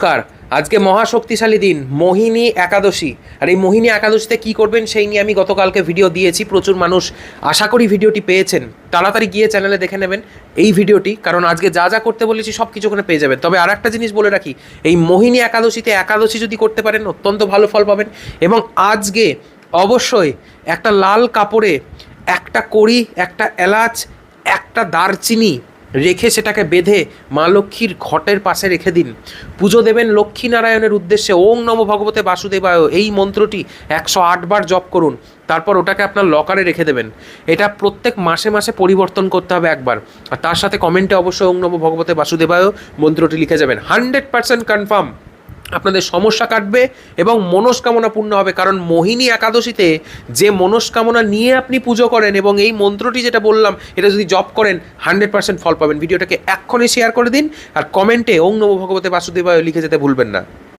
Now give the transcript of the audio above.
নমস্কার। আজকে মহাশক্তিশালী দিন মোহিনী একাদশী। আর এই মোহিনী একাদশীতে কী করবেন সেই নিয়ে আমি গতকালকে ভিডিও দিয়েছি। প্রচুর মানুষ আশা করি ভিডিওটি পেয়েছেন। তাড়াতাড়ি গিয়ে চ্যানেলে দেখে নেবেন এই ভিডিওটি, কারণ আজকে যা যা করতে বলেছি সব কিছু ওখানে পেয়ে যাবেন। তবে আর একটা জিনিস বলে রাখি, এই মোহিনী একাদশীতে একাদশী যদি করতে পারেন অত্যন্ত ভালো ফল পাবেন। এবং আজকে অবশ্যই একটা লাল কাপড়ে একটা কড়ি, একটা এলাচ, একটা দারচিনি রেখে সেটাকে বেঁধে মা লক্ষ্মীর ঘটের পাশে রেখে দিন। পুজো দেবেন লক্ষ্মীনারায়ণের উদ্দেশ্যে। ওং নমো ভগবতে বাসুদেবায় এই মন্ত্রটি 108 বার জপ করুন। তারপর ওটাকে আপনার লকারে রেখে দেবেন। এটা প্রত্যেক মাসে মাসে পরিবর্তন করতে হবে একবার। আর তার সাথে কমেন্টে অবশ্যই ওং নমো ভগবতে বাসুদেবায় মন্ত্রটি লিখে যাবেন। 100% কনফার্ম আপনাদের সমস্যা কাটবে এবং মনস্কামনা পূর্ণ হবে। কারণ মোহিনী একাদশীতে যে মনস্কামনা নিয়ে আপনি পুজো করেন এবং এই মন্ত্রটি যেটা বললাম এটা যদি জপ করেন 100% ফল পাবেন। ভিডিওটাকে এক্ষুনি শেয়ার করে দিন আর কমেন্টে ওং নমো ভগবতে বাসুদেবায় লিখে যেতে ভুলবেন না।